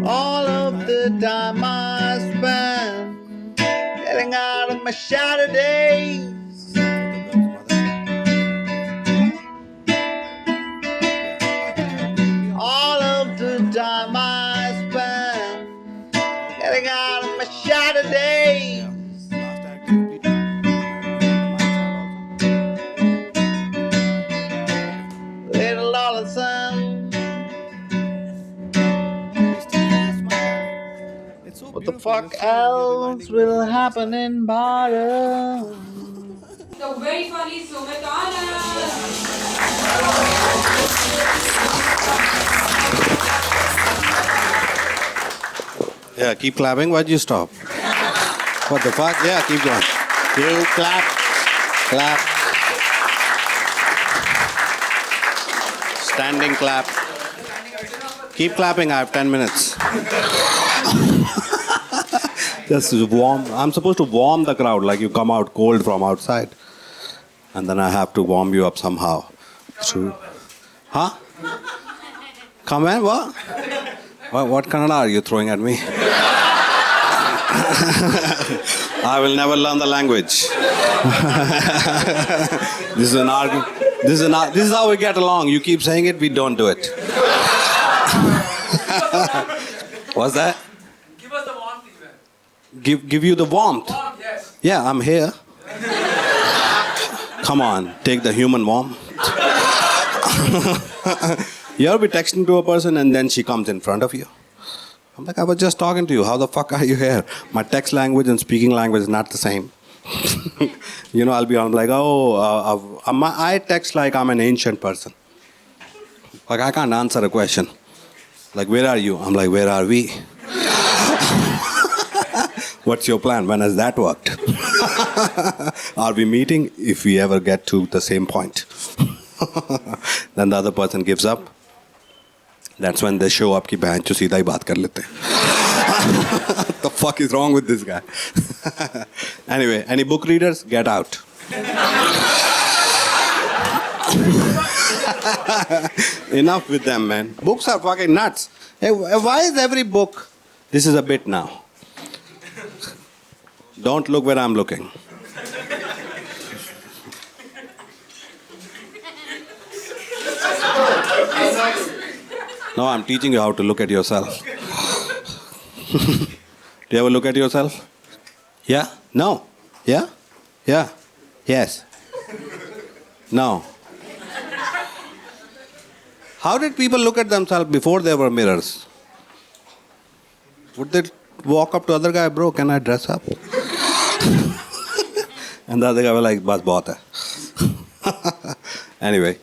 All of the time I spend getting out of my shadow days. All of the time I spend getting out of my shadow days. Little Allison, what the fuck else will happen in Bharat? The very funny Sumitana. Yeah, keep clapping. Why'd you stop? What the fuck? Yeah, keep going. You clap, clap. Standing clap. Keep clapping. I have 10 minutes. Just warm. I'm supposed to warm the crowd like you come out cold from outside. And then I have to warm you up somehow. True. Huh? Come in? What? What Kannada are you throwing at me? I will never learn the language. This is an argument. This is how we get along. You keep saying it, we don't do it. What's that? Give us the warmth, even. Give you the warmth? Warmth, yes. Yeah, I'm here. Come on, take the human warmth. You'll be texting to a person and then she comes in front of you. I'm like, I was just talking to you. How the fuck are you here? My text language and speaking language is not the same. You know, I'm like, I text like I'm an ancient person. Like, I can't answer a question. Like, where are you? I'm like, where are we? What's your plan? When has that worked? Are we meeting? If we ever get to the same point. Then the other person gives up. That's when they show up कि बहन चो सीधा ही बात कर लेते हैं. The fuck is wrong with this guy? Anyway, any book readers? Get out. Enough with them, man. Books are fucking nuts. Hey, why is every book... This is a bit now. Don't look where I'm looking. No, I'm teaching you how to look at yourself. Do you ever look at yourself? Yeah? No? Yeah? Yeah? Yes? No? How did people look at themselves before there were mirrors? Would they walk up to the other guy, bro, can I dress up? And the other guy was like, bas bahut hai. Anyway.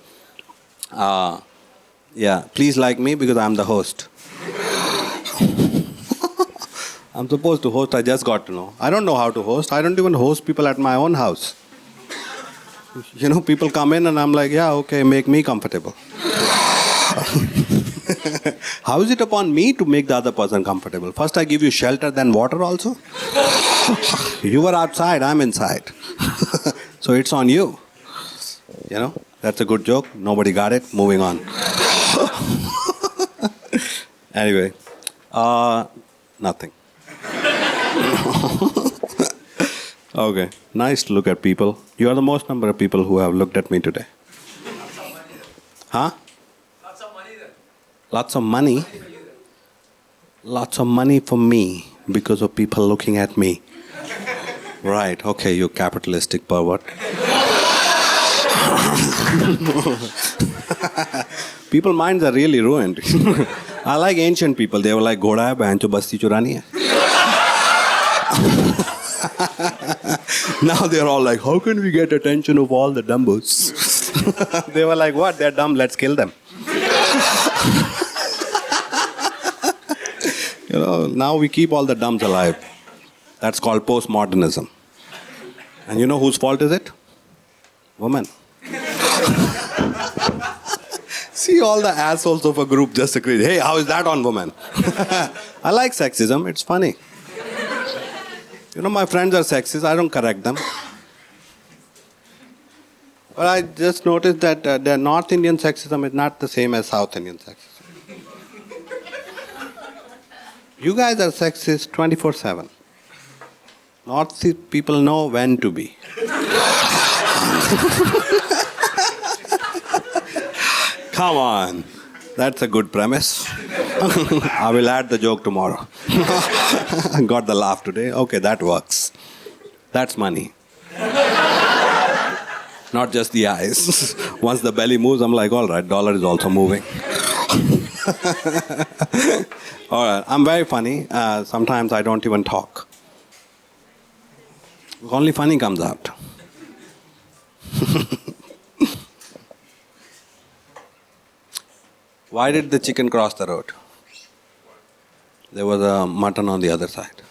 Yeah, please like me because I'm the host. I'm supposed to host, I just got to know. I don't know how to host. I don't even host people at my own house. You know, people come in and I'm like, yeah, okay, make me comfortable. How is it upon me to make the other person comfortable? First I give you shelter, then water also? You were outside, I'm inside. So it's on you. You know, that's a good joke. Nobody got it. Moving on. Anyway, nothing. Okay, nice to look at people. You are the most number of people who have looked at me today. Huh? Lots of money there. Lots of money? Lots of money for me because of people looking at me. Right, okay, you capitalistic pervert. People's minds are really ruined. I like ancient people. They were like, "Ghoda hai, bahan cho basti churani hai." Now they're all like, how can we get attention of all the dumbos? They were like, what? They're dumb, let's kill them. You know, now we keep all the dumbs alive. That's called postmodernism. And you know whose fault is it? Women. See all the assholes of a group just agree. Hey, how is that on women? I like sexism, it's funny. You know, my friends are sexist, I don't correct them. But I just noticed that the North Indian sexism is not the same as South Indian sexism. You guys are sexist 24/7. North people know when to be. Come on. That's a good premise. I will add the joke tomorrow. Got the laugh today. Okay, that works. That's money. Not just the eyes. Once the belly moves, I'm like, all right, dollar is also moving. All right, I'm very funny. Sometimes I don't even talk. Only funny comes out. Why did the chicken cross the road? There was a mutton on the other side.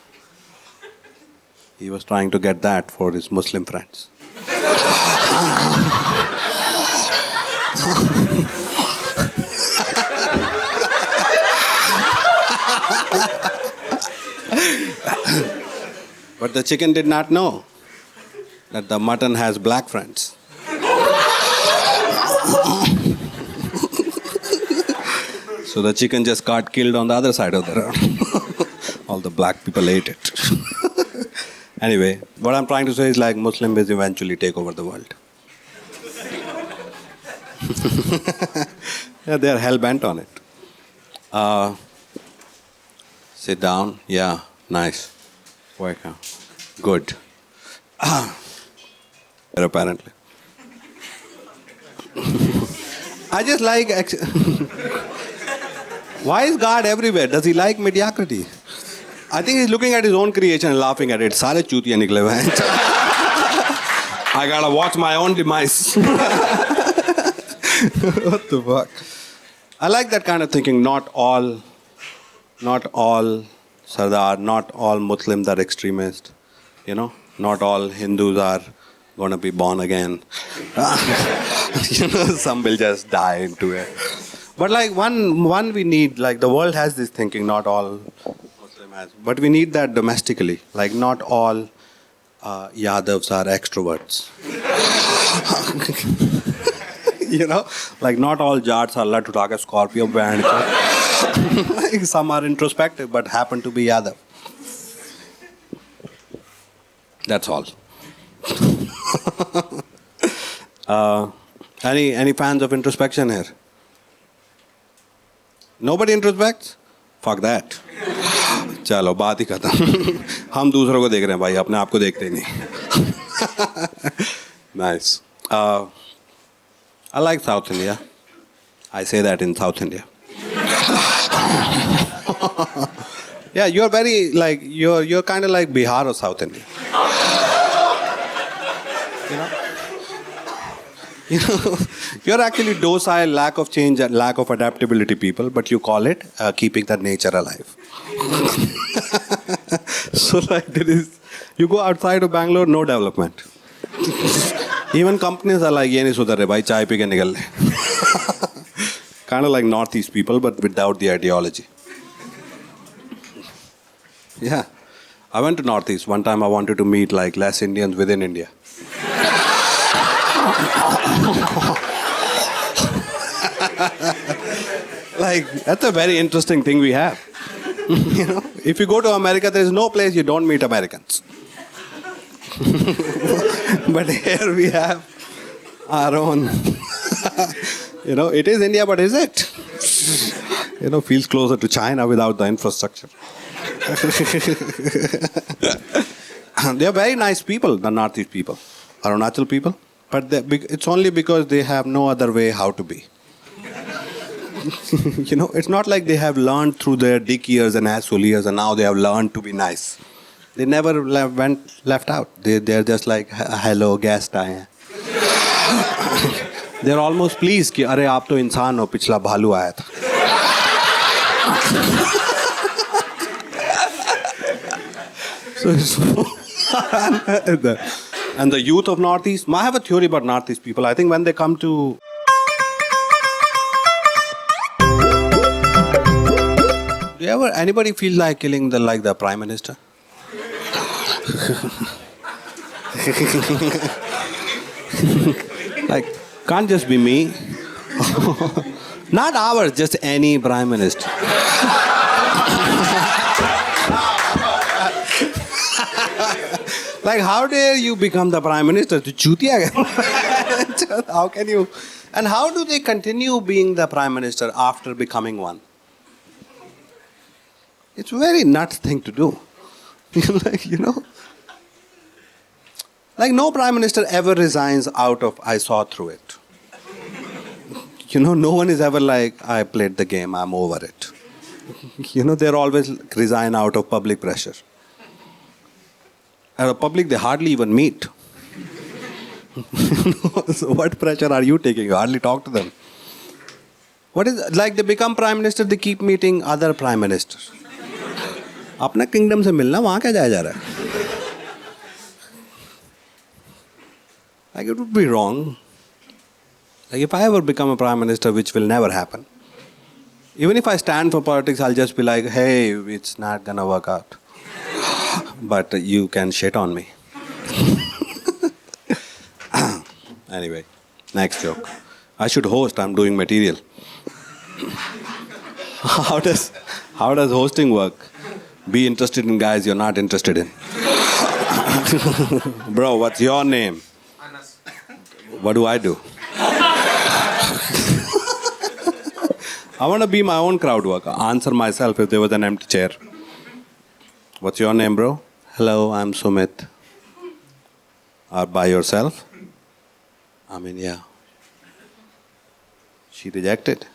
He was trying to get that for his Muslim friends. But the chicken did not know that the mutton has black friends. So the chicken just got killed on the other side of the road. All the black people ate it. Anyway, what I'm trying to say is like Muslim will eventually take over the world. Yeah, they are hell-bent on it. Sit down. Yeah, nice. Welcome. Good. Apparently. I just like... Why is God everywhere? Does he like mediocrity? I think he's looking at his own creation and laughing at it. Sare chutiya nikle hue hain. I gotta watch my own demise. What the fuck? I like that kind of thinking. Not all Sardar, not all Muslims are extremists. You know, not all Hindus are going to be born again. Some will just die into it. But like one we need, like the world has this thinking, not all Muslim has. But we need that domestically. Like not all Yadavs are extroverts. Like not all Jats are allowed to talk a Scorpio band. Like some are introspective but happen to be Yadav. That's all. Any fans of introspection here? Nobody introspects? Fuck that. चलो बात ही खत्म. हम दूसरों को देख रहे हैं भाई, अपने आप को देखते ही नहीं. Nice. I like South India. I say that in South India. Yeah, you're very like you're kind of like Bihar or South India. You're actually docile, lack of change, and lack of adaptability people, but you call it keeping the nature alive. So like you go outside of Bangalore, no development. Even companies are like, ye nahi sudhar rahe bhai, chai pi ke nikal le. Kind of like Northeast people, but without the ideology. Yeah. I went to Northeast. One time I wanted to meet like less Indians within India. Like, that's a very interesting thing we have. If you go to America, there is no place you don't meet Americans. But here we have our own. It is India, but is it? Feels closer to China without the infrastructure. They are very nice people, the Northeast people, Arunachal people. But it's only because they have no other way how to be. It's not like they have learned through their dick years and asshole years and now they have learned to be nice. They never left out. They're just like, hello, guest aaye hain. They're almost pleased कि अरे आप तो इंसान हो, पिछला भालू आया था. And the youth of Northeast, I have a theory about Northeast people. I think when they come to... Do anybody feel like killing the Prime Minister? Like, can't just be me. Not ours, just any Prime Minister. Like, how dare you become the prime minister? How can you? And how do they continue being the prime minister after becoming one? It's a very nuts thing to do. Like, like no prime minister ever resigns out of I saw through it. No one is ever like, I played the game, I'm over it. They're always resign out of public pressure. At a public, they hardly even meet. So what pressure are you taking? You hardly talk to them. What is like they become prime minister, they keep meeting other prime ministers. अपने kingdom से मिलना वहाँ क्या जाया जा रहा है? Like it would be wrong. Like if I ever become a prime minister, which will never happen. Even if I stand for politics, I'll just be like, hey, it's not gonna work out. But you can shit on me. Anyway, next joke. I should host, I'm doing material. How does hosting work? Be interested in guys you're not interested in. Bro, what's your name? Anas. What do I do? I want to be my own crowd worker. Answer myself if there was an empty chair. What's your name, bro? Hello, I'm Sumit. Or by yourself? I mean, yeah. She rejected.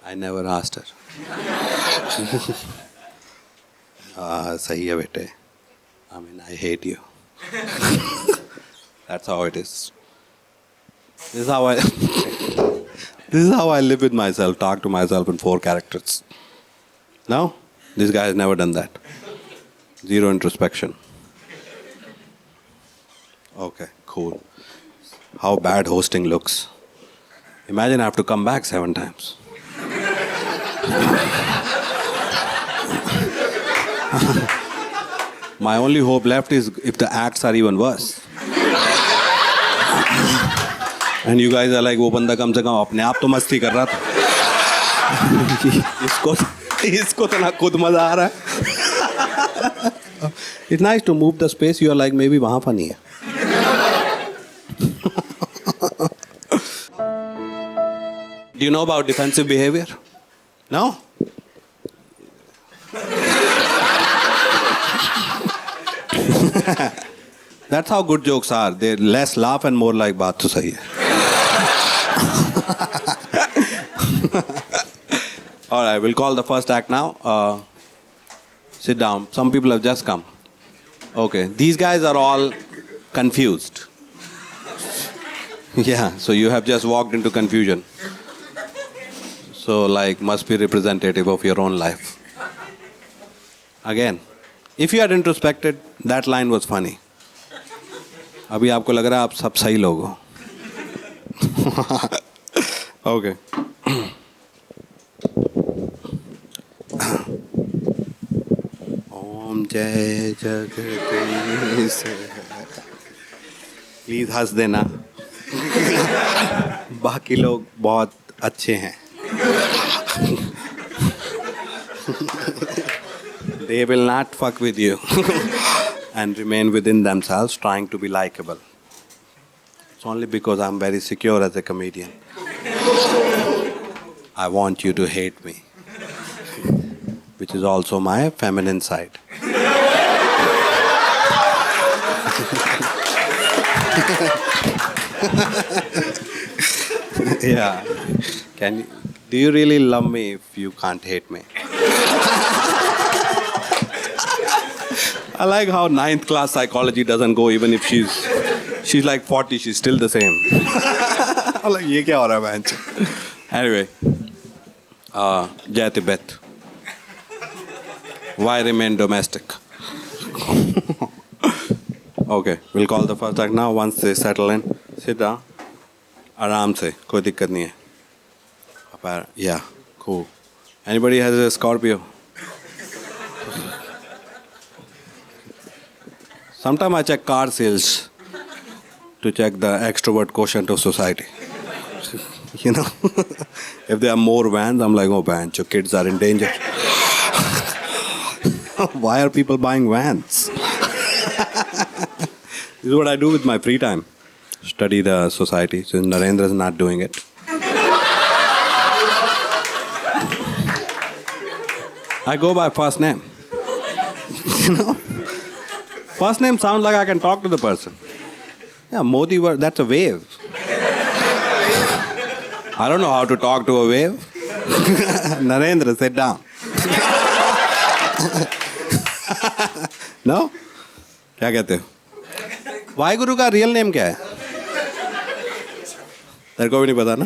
I never asked her. Sahi hai bete. I mean, I hate you. That's how it is. This is how I live with myself, talk to myself in 4 characters. No? This guy has never done that. Zero introspection. Okay, cool. How bad hosting looks. Imagine I have to come back 7 times. My only hope left is if the acts are even worse. And you guys are like, वो बंदा कम से कम अपने आप तो मस्ती कर रहा था. इसको तो ना खुद मजा आ रहा है. It's nice to move the space. You are like, maybe वहाँ funny है. Do you know about defensive behavior? No? That's how good jokes are. They less laugh and more like बात तो सही है. All right, we'll call the first act now. Sit down. Some people have just come. Okay, these guys are all confused. Yeah, so you have just walked into confusion. So like, must be representative of your own life. Again, if you had introspected, that line was funny. अभी आपको लग रहा है आप सब सही लोग हो. Okay. ओम जय जगदीश. प्लीज हंस देना. बाकी लोग बहुत अच्छे हैं. They will not fuck with you and remain within themselves trying to be likable. It's only because I'm very secure as a comedian. I want you to hate me, which is also my feminine side. Yeah. Do you really love me if you can't hate me? I like how 9th class psychology doesn't go even if she's like 40, she's still the same. I'm like, ये क्या हो रहा है बहन? Anyway, Jai Tibet. Why remain domestic? Okay, we'll call the first act now. Once they settle in, sit down. आराम से, कोई दिक्कत नहीं है. Yeah, cool. Anybody has a Scorpio? Sometimes I check car sales to check the extrovert quotient of society. If there are more vans, I'm like, oh man, your kids are in danger. Why are people buying vans? This is what I do with my free time. Study the society. Since Narendra is not doing it. I go by first name. First name sounds like I can talk to the person. Yeah, Modi, that's a wave. I don't know how to talk to a wave. Narendra, sit down. No? क्या कहते हो? वाहिगुरु का real name क्या है? तेरे को भी नहीं पता ना?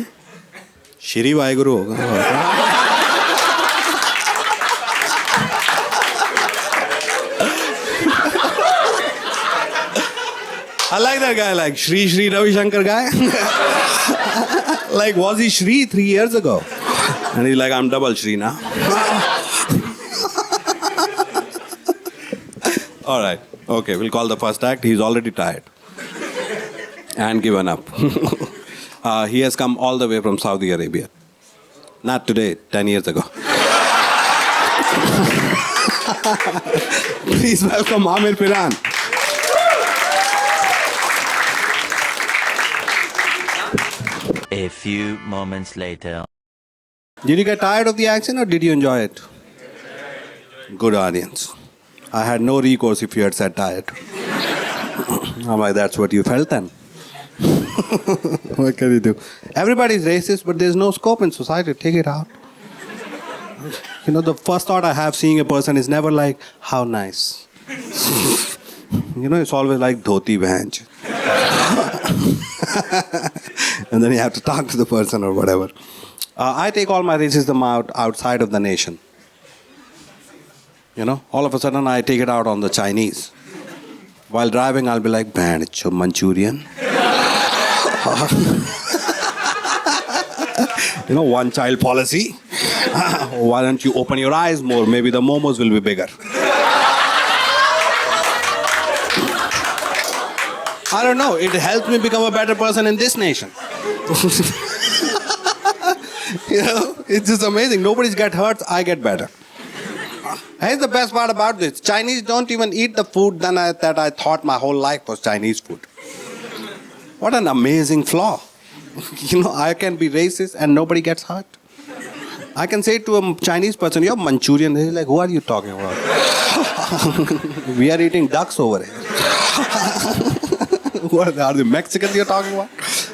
श्री वाहिगुरु होगा. I like that guy, like Shri Ravi Shankar guy. Like, was he Shri 3 years ago? And he's like, I'm double Shri now. All right. Okay, we'll call the first act. He's already tired. And given up. He has come all the way from Saudi Arabia. Not today, 10 years ago. Please welcome Amir Piran. A few moments later. Did you get tired of the accent or did you enjoy it? Good audience. I had no recourse if you had said tired. I'm like, that's what you felt then. What can you do? Everybody's racist, but there's no scope in society. Take it out. You know, the first thought I have seeing a person is never like, how nice. You know, it's always like, dhoti bhanj. And then you have to talk to the person or whatever. I take all my racism out outside of the nation. You know, all of a sudden I take it out on the Chinese. While driving, I'll be like, man, it's a Manchurian. You know, one child policy. Why don't you open your eyes more? Maybe the momos will be bigger. I don't know. It helps me become a better person in this nation. You know, it's just amazing. Nobody's get hurt. I get better. Here's the best part about this. Chinese don't even eat the food that I thought my whole life was Chinese food. What an amazing flaw. You know, I can be racist and nobody gets hurt. I can say to a Chinese person, you're Manchurian. They're like, who are you talking about? We are eating ducks over here. What are the Mexicans you're talking about?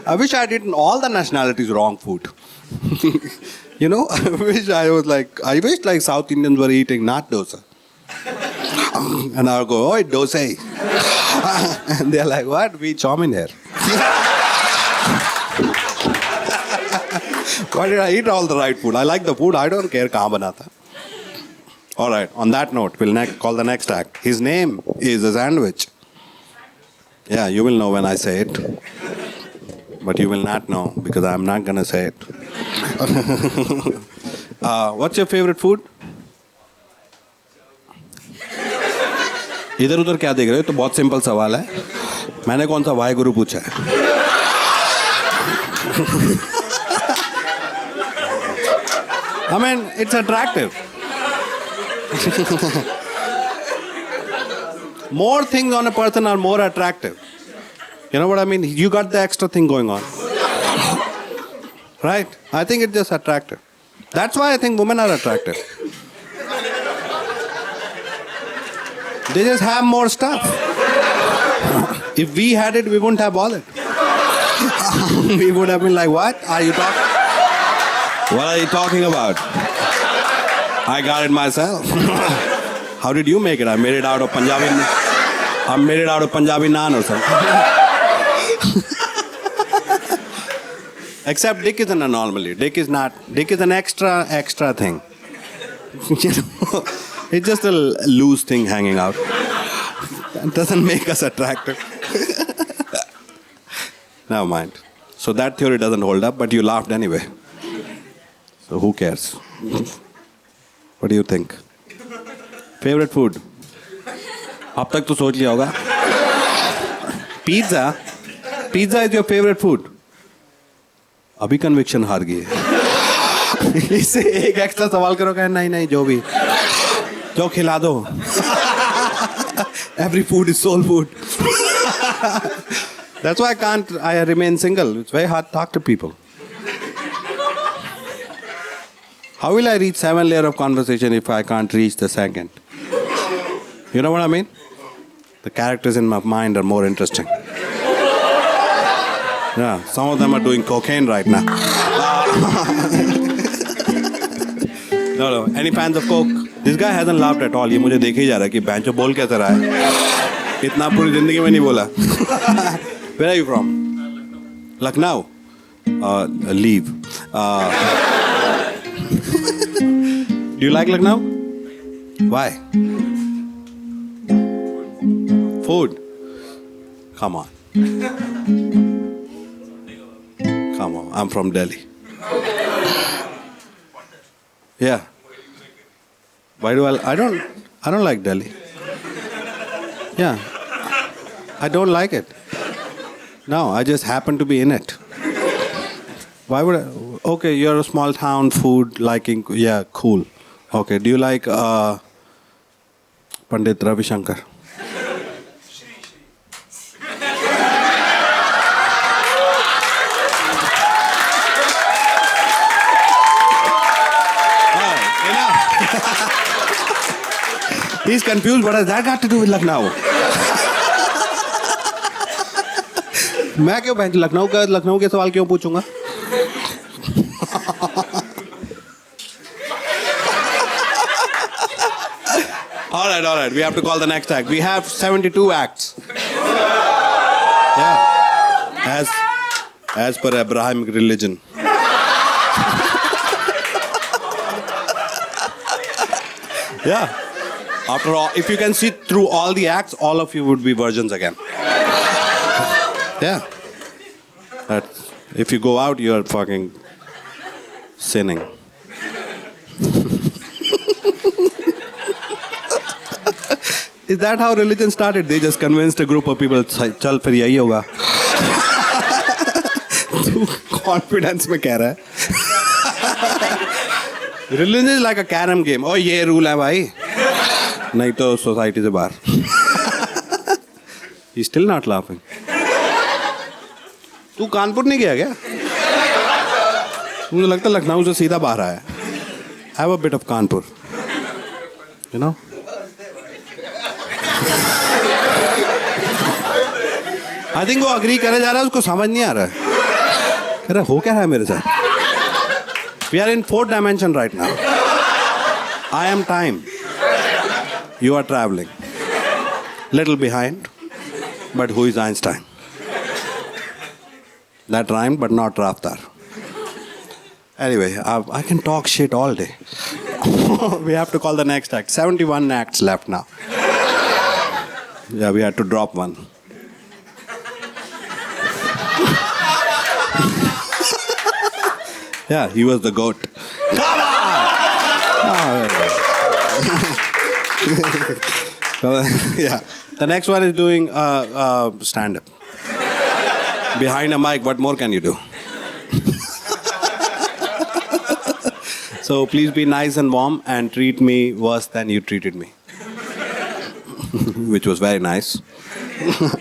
I wish I had eaten all the nationalities wrong food. You know, I wish like South Indians were eating not dosa. And I'll go, oh, dosa. And they're like, what? We chowmin here. Why did I eat all the right food? I like the food. I don't care kahan banata. All right, on that note, we'll call the next act. His name is a sandwich. Yeah, you will know when I say it. But you will not know because I'm not going to say it. What's your favorite food? इधर उधर क्या देख रहे हो? तो बहुत simple सवाल है. मैंने कौन सा वाहिगुरु पूछा है? I mean, it's attractive. More things on a person are more attractive. You know what I mean? You got the extra thing going on. Right? I think it's just attractive. That's why I think women are attractive. They just have more stuff. If we had it, we wouldn't have bothered. We would have been like, what are you talking? What are you talking about? I got it myself. How did you make it? I made it out of Punjabi naan or something. Except dick is an anomaly. Dick is an extra thing. You know, it's just a loose thing hanging out. That doesn't make us attractive. Never mind. So that theory doesn't hold up, but you laughed anyway. So who cares? What do you think? Favorite food? अब तक तो सोच लिया होगा. Pizza? Pizza is your favorite food? अभी conviction हार गई है. इससे एक एक्स्ट्रा सवाल करो क्या? नहीं जो भी. जो खिला दो. Every food is soul food. That's why I remain single. It's very hard to talk to people. How will I reach 7 layers of conversation if I can't reach the second? You know what I mean? The characters in my mind are more interesting. Yeah, some of them are doing cocaine right now. No. Any fans of coke? This guy hasn't laughed at all. ये मुझे देख ही जा रहा है कि बैंचो बोल कैसे रहा है. इतना पूरी जिंदगी में नहीं बोला. Where are you from? Lucknow. Leave. Do you like Lucknow? Why? Food. Come on. Come on. I'm from Delhi. Yeah. Why do I don't like Delhi. Yeah. I don't like it. No, I just happen to be in it. Why would I? Okay, you're a small town, food liking, yeah, cool. Okay, do you like Pandit Ravi Shankar? He's confused. What has that got to do with Lucknow? मैं क्यों लखनऊ के सवाल क्यों पूछूंगा? All right. We have to call the next act. We have 72 acts. Yeah. As per Abrahamic religion. Yeah. After all, if you can see through all the acts, all of you would be virgins again. Yeah. If you go out, you're fucking sinning. Is that how religion started? They just convinced a group of people, चल फिर यही होगा. तू confidence में कह रहा है. Religion is like a carom game. Oh, ये rule है भाई. नहीं तो society से बाहर. He's still not laughing. तू कानपुर नहीं गया क्या? मुझे लगता है लखनऊ से सीधा बाहर आया. Have a bit of Kanpur. You know? I think वो agree करे जा रहा है, उसको समझ नहीं आ रहा है. कह रहा हो क्या रहा है मेरे साथ? We are in 4th dimension right now. I am time. You are traveling. Little behind. But who is Einstein? That rhymed, but not Raftar. Anyway, I can talk shit all day. We have to call the next act. 71 acts left now. Yeah, we had to drop one. Yeah, he was the goat. Come on! Yeah. The next one is doing stand-up. Behind a mic, what more can you do? So please be nice and warm and treat me worse than you treated me. Which was very nice.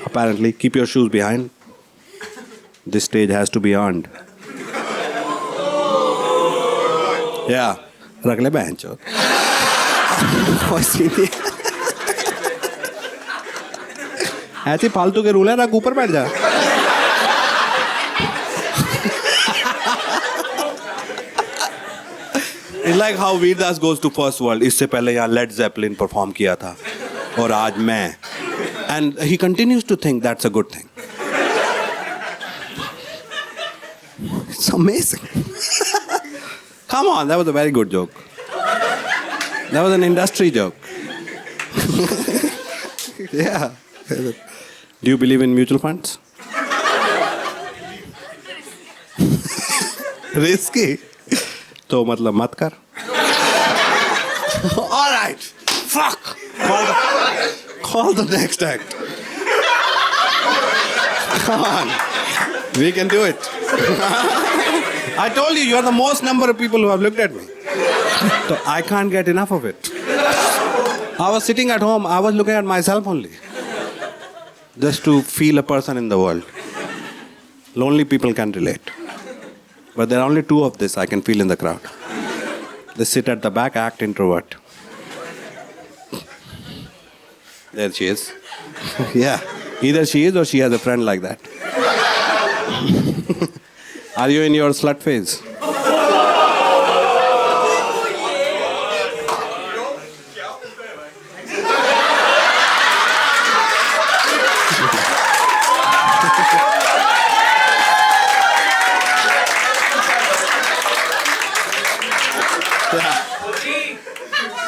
Apparently, keep your shoes behind. This stage has to be earned. Yeah. रख ले बहन चो. ऐसी फालतू के rule है, रख ऊपर बैठ जा. It's like how Veerdas goes to first world. इससे पहले यहाँ Led Zeppelin perform किया था और आज मैं. And he continues to think that's a good thing. It's amazing. Come on, that was a very good joke. That was an industry joke. Yeah. Do you believe in mutual funds? Risky. तो मतलब मत कर. All right. Fuck. Call the next act. Come on. We can do it. I told you are the most number of people who have looked at me. So I can't get enough of it. I was sitting at home, I was looking at myself only. Just to feel a person in the world. Lonely people can relate. But there are only two of this I can feel in the crowd. They sit at the back, act introvert. There she is. Yeah. Either she is or she has a friend like that. Are you in your slut phase?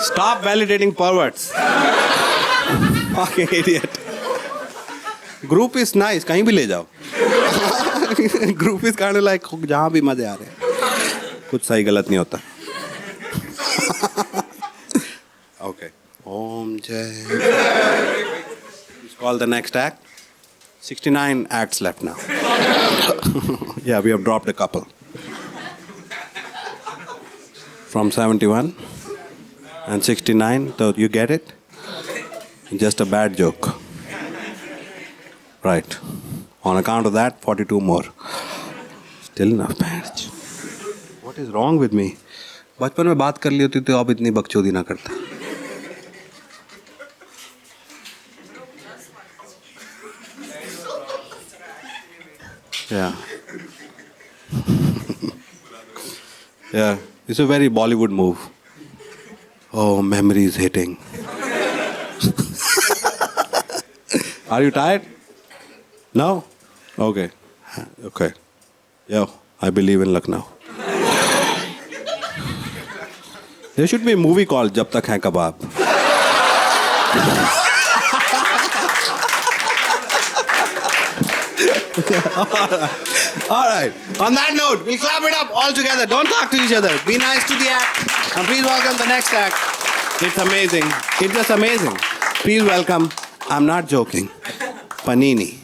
Stop validating perverts. Fucking idiot. Group is nice. कहीं भी ले जाओ. Group is kind of like जहाँ भी मजे आ रहे हैं. कुछ सही गलत नहीं होता. Okay. Om Jai. Let's call the next act. 69 acts left now. Yeah, we have dropped a couple. From 71 and 69, so you get it? Just a bad joke. Right. On account of that, 42 more. Still enough bad. What is wrong with me? बचपन में बात कर ली होती तो अब इतनी बकचोदी ना करता. Yeah. Yeah. It's a very Bollywood move. Oh, memories hitting. Are you tired? No? Okay. Okay. Yo, I believe in Lucknow. There should be a movie called Jab Tak Hai Kebab. All right. On that note, we'll clap it up all together. Don't talk to each other. Be nice to the act. And please welcome the next act. It's amazing. It's just amazing. Please welcome, I'm not joking, Panini.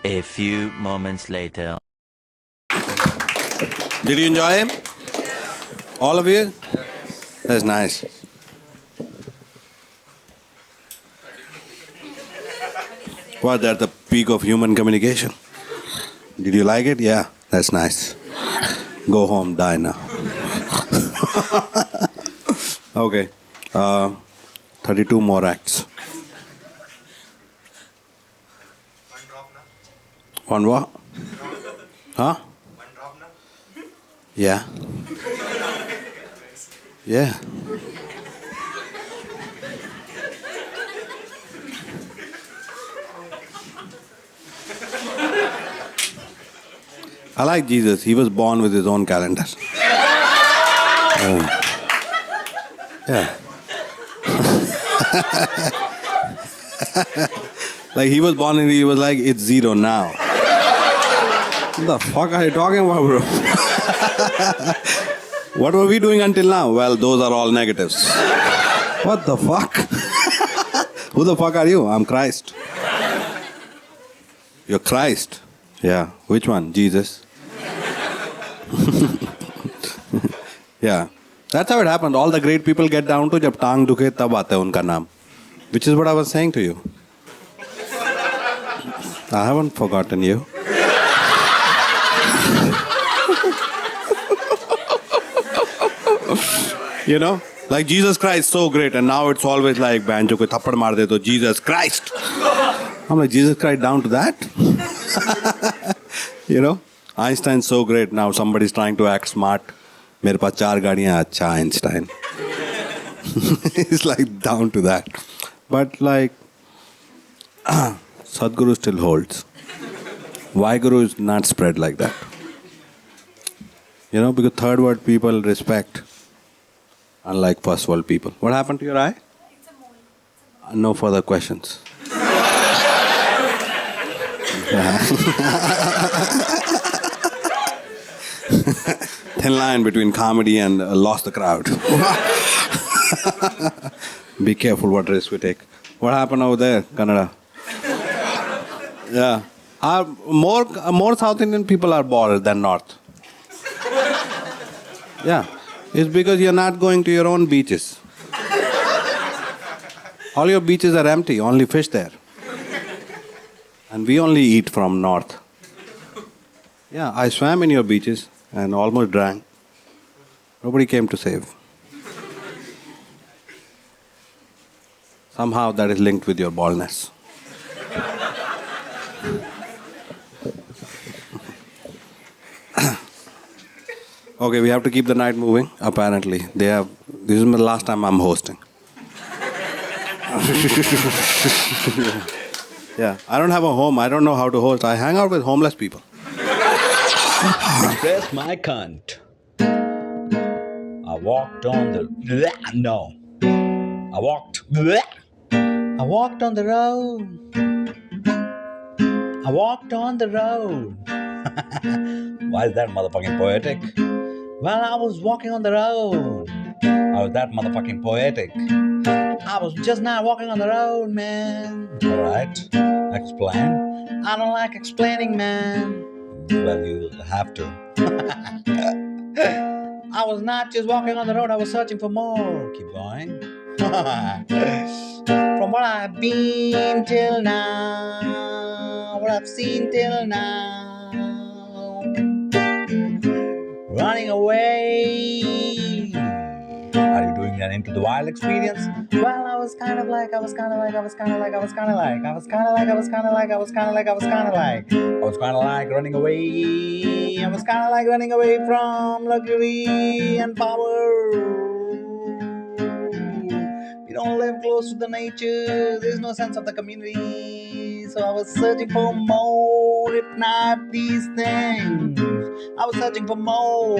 A few moments later. Did you enjoy him? All of you? That's nice. Well, that's the peak of human communication. Did you like it? Yeah, that's nice. Go home, die now. Okay. 32 more acts. One what? Huh? Yeah. Yeah. I like Jesus. He was born with his own calendar. Yeah. Like he was born and he was like, it's 0 now. What the fuck are you talking about, bro? What were we doing until now? Well, those are all negatives. What the fuck? Who the fuck are you? I'm Christ. You're Christ? Yeah. Which one? Jesus? Yeah. That's how it happened. All the great people get down to जब टांग दुखे तब आता है उनका नाम. Which is what I was saying to you. I haven't forgotten you. You know? Like Jesus Christ, so great. And now it's always like, banjo ko thappad maar de to Jesus Christ. I'm like, Jesus Christ down to that? You know? Einstein's so great. Now somebody's trying to act smart. मेरे पास 4 गाड़ियाँ अच्छा Einstein. It's like down to that. But like, Sadhguru still holds. Vaheguru is not spread like that. You know, because third world people respect, unlike first world people. What happened to your eye? It's a mole. No further questions. Thin line between comedy and lost the crowd. Be careful what risk we take. What happened over there, Kannada? Yeah. More South Indian people are bald than North. Yeah. It's because you're not going to your own beaches. All your beaches are empty, only fish there. And we only eat from north. Yeah, I swam in your beaches and almost drank. Nobody came to save. Somehow that is linked with your baldness. Okay, we have to keep the night moving, apparently. This is the last time I'm hosting. Yeah, I don't have a home, I don't know how to host. I hang out with homeless people. Press my cunt. I walked on the... No. I walked on the road. I walked on the road. Why is that motherfucking poetic? Well, I was walking on the road. How is that motherfucking poetic? I was just not walking on the road, man. Alright, explain. I don't like explaining, man. Well, you'll have to. I was not just walking on the road, I was searching for more. Keep going. From what I've been till now, what I've seen till now. Running away. Are you doing that into the wild experience? Well, I was kind of like running away. I was kind of like running away from luxury and power. We don't live close to the nature. There's no sense of the community. So I was searching for more, if not these things. I was searching for more.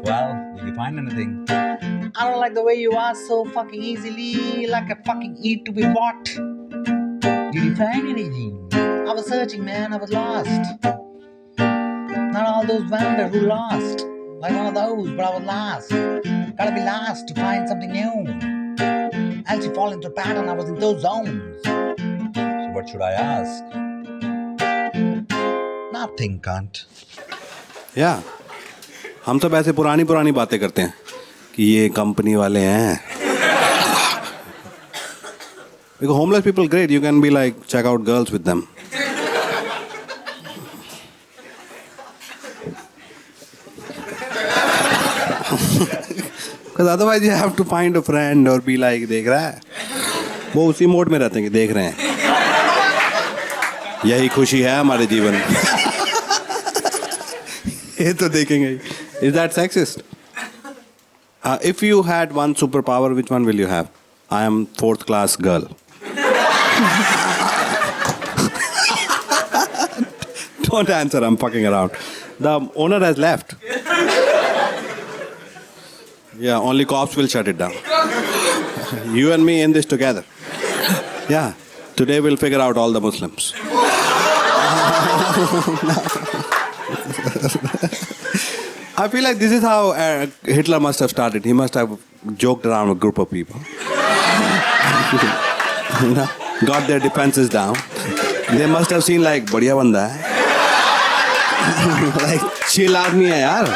Well, did you find anything? I don't like the way you are so fucking easily, like a fucking eat to be bought. Did you find anything? I was searching, man, I was lost. Not all those wanderers who lost. Like one of those, but I was lost. Gotta be lost to find something new. Else you fall into a pattern, I was in those zones. So what should I ask? Nothing, cunt. Yeah. हम सब ऐसे पुरानी बातें करते हैं कि ये company वाले हैं. Because homeless people great, you can be like check out girls with them. Because otherwise you have to find a friend or be like देख रहा है. वो उसी मोड में रहते हैं कि देख रहे हैं. यही खुशी है हमारे जीवन में. ये तो देखेंगे ही. Is that sexist? If you had one superpower, which one will you have? I am fourth class girl. Don't answer, I'm fucking around. The owner has left. Yeah, only cops will shut it down. You and me in this together. Yeah, today we'll figure out all the Muslims. I feel like this is how Hitler must have started. He must have joked around a group of people. You know, got their defenses down. They must have seen like, बढ़िया बंदा है. Like, chill आदमी है यार.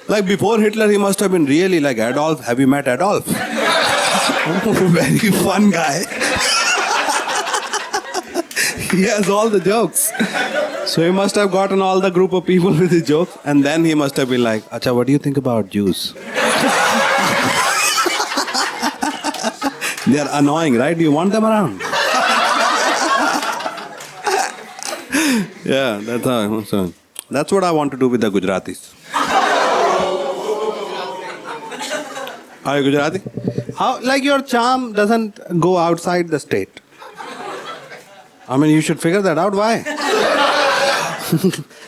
Like before Hitler, he must have been really like Adolf. Have you met Adolf? Very fun guy. He has all the jokes. So he must have gotten all the group of people with his jokes, and then he must have been like, Acha, what do you think about Jews? They are annoying, right? Do you want them around? Yeah, that's how. So that's what I want to do with the Gujaratis. Are you Gujarati? How, like your charm doesn't go outside the state. I mean, you should figure that out. Why?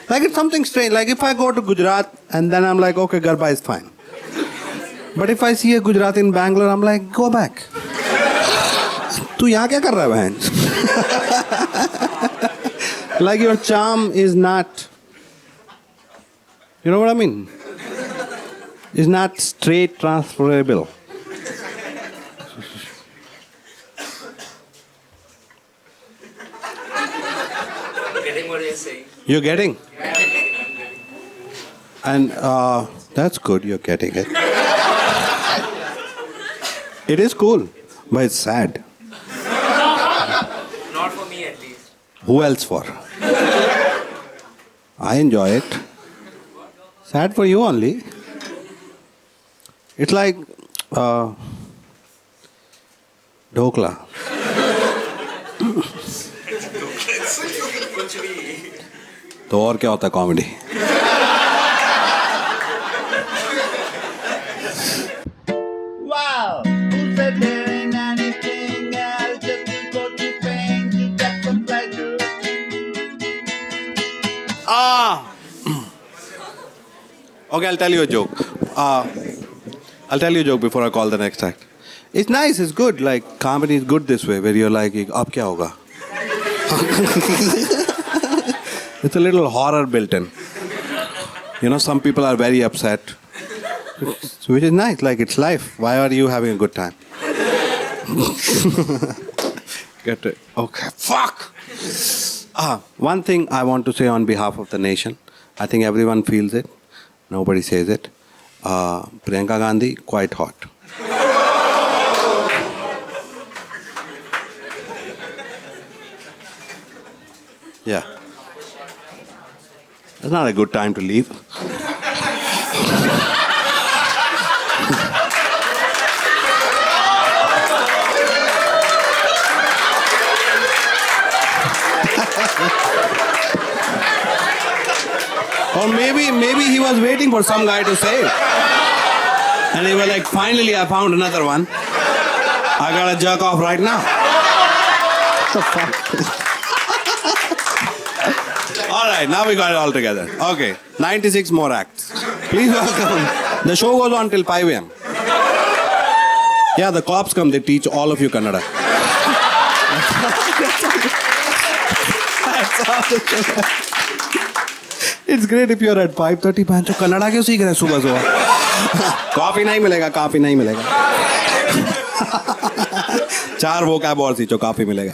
Like it's something strange. Like if I go to Gujarat and then I'm like, okay, Garba is fine. But if I see a Gujarati in Bangalore, I'm like, go back. तू यहाँ क्या कर रहा है बहन? Like your charm is not, you know what I mean? Is not straight transferable. getting what you're saying. You're getting? And that's good, you're getting it. It is cool, but it's sad. Not for me at least. Who else for? I enjoy it. Sad for you only. It's like dhokla. तो और क्या होता है comedy? Wow, who said there ain't anything else? Just to go to pain to get some pleasure. Okay, I'll tell you a joke. I'll tell you a joke before I call the next act. It's nice, it's good. Like, comedy is good this way, where you're like, ab kya hoga? It's a little horror built in. You know, some people are very upset, which is nice, like it's life. Why are you having a good time? Get it? Okay, fuck! One thing I want to say on behalf of the nation, I think everyone feels it, nobody says it. Priyanka Gandhi, quite hot. Yeah. It's not a good time to leave. Or maybe he was waiting for some guy to say it. And he was like, finally I found another one. I gotta jerk off right now. What the fuck? Alright, now we got it all together. Okay, 96 more acts. Please welcome. The show goes on till 5 a.m. Yeah, the cops come, they teach all of you Kannada. That's all. It's great if you're at 5:30, pancho Kannada क्यों सीख रहे हैं सुबह सुबह? Coffee नहीं मिलेगा, coffee नहीं मिलेगा. 4 vocab और सीखो, कॉफी मिलेगा.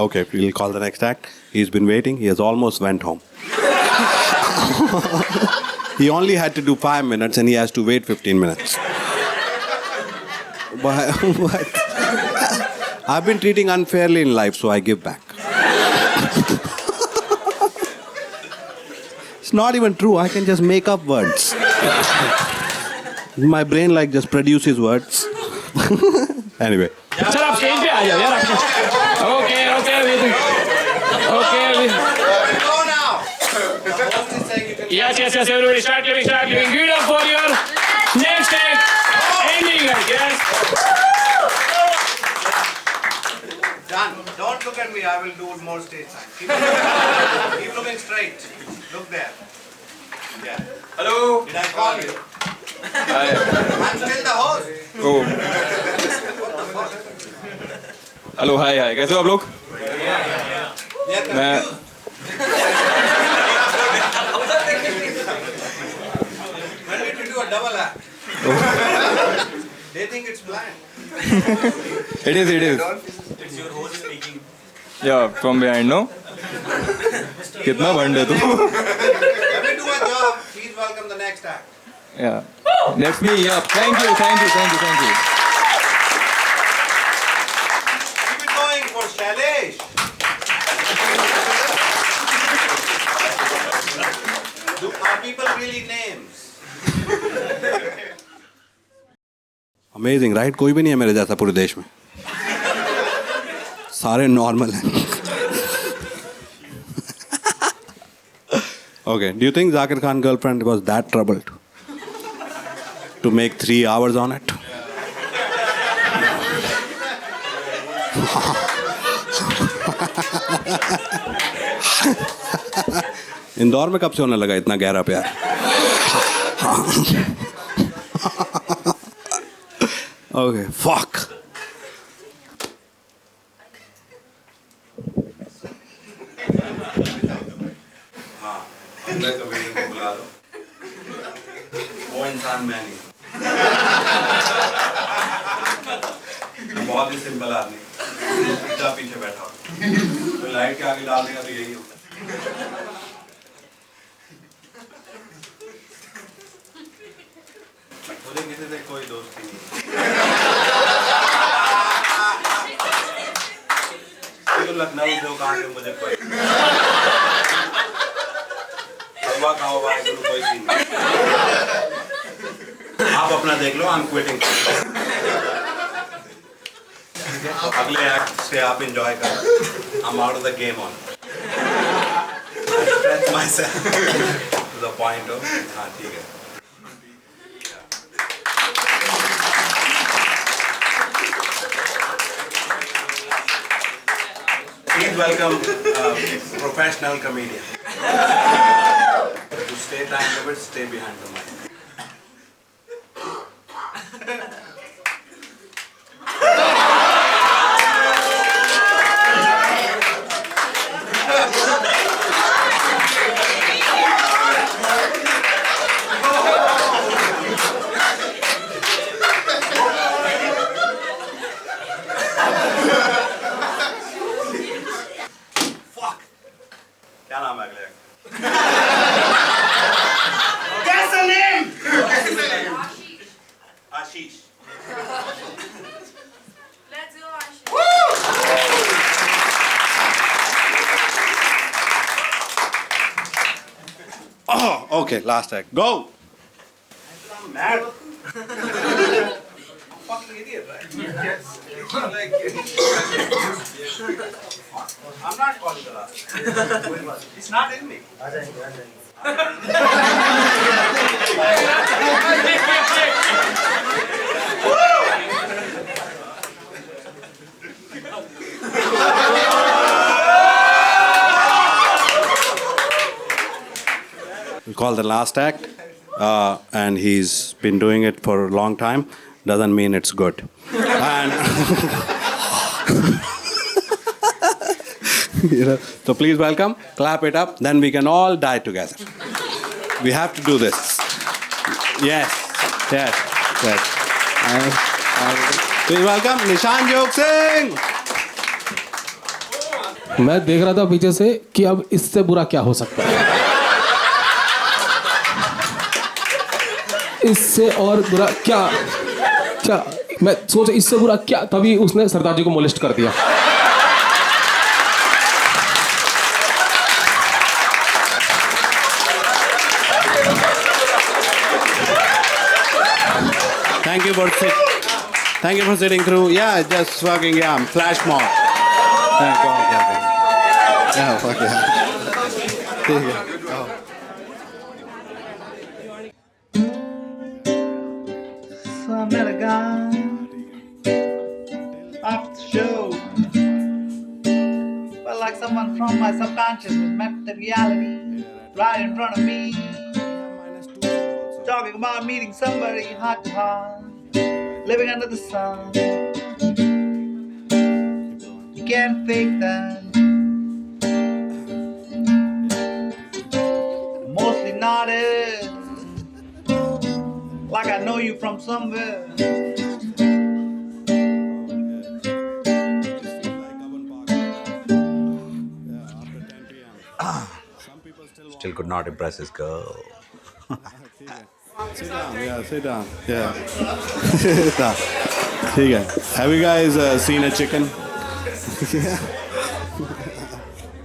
Okay, we'll call the next act. He's been waiting. He has almost went home. He only had to do 5 minutes and he has to wait 15 minutes. What? I've been treating unfairly in life, so I give back. It's not even true. I can just make up words. My brain like just produces words. Anyway. Sir आप stage पे आ जाओ यार okay okay yes everybody start giving give it up for your next act ending it yes Done. Don't look at me. I will do more stage time. Keep looking straight. Look there. Yeah. hello Did I call you? I'm still the host. oh hello hi hi कैसे हो आप लोग मैं When did you do a double act? They think it's planned. it is It's your host speaking. yeah from behind no कितना बंड है तू Let me do my job. Please welcome the next act. yeah that's me yeah thank you Keep it going for Shailesh. Are people really names? Amazing, right? कोई भी नहीं है मेरे जैसा पूरे देश में. सारे नॉर्मल हैं. Okay, do you think Zakir Khan's girlfriend was that troubled to make 3 hours on it? Indore में कब से होने लगा इतना गहरा प्यार? Okay, fuck. अंदर कमेडियन को बुला लो. वो इंसान मैं नहीं. बहुत ही सिंपल आदमी. जा पीछे बैठा हो तो लाइट के आगे डाल देगा तो यही होगा मुझे किसी से कोई दोस्ती नहीं तो लखनऊ जो कहा के मुझे कोई हलवा खाओ वाहेगुरु कोई सीन नहीं आप अपना देख लो, आई एम क्विटिंग अगले एक्ट से आप एंजॉय करो, I am out of the game on stretch myself to the point of हाँ ठीक है Please welcome professional comedian. To stay time limit, stay behind the mic. क्या नाम है अगले? कैसा name? Ashish. Let's go, Ashish. Oh, okay, last act. Go. I'm mad. Fucking idiot, right? Yes. Like, I'm not calling the last. It's not in me. We call the last act, and he's been doing it for a long time. Doesn't mean it's good. And so please welcome, clap it up, then we can all die together. We have to do this. Yes. Please welcome निशान जोग सिंह. मैं देख रहा था पीछे से कि अब इससे बुरा क्या हो सकता है. इससे और बुरा क्या मैं सोचा इससे बुरा क्या, तभी उसने सरदार जी को मोलेस्ट कर दिया. Thank you for sitting through. Yeah, just fucking flash mob. Yeah, go. Yeah, fuck yeah. So I met a guy after the show. Felt like someone from my subconscious was met the reality right in front of me. Talking about meeting somebody heart to heart, living under the sun. You can't fake that. Mostly nodded, like I know you from somewhere. Still could not impress his girl. Sit down. Yeah. Sit down. Have you guys seen a chicken? Yeah.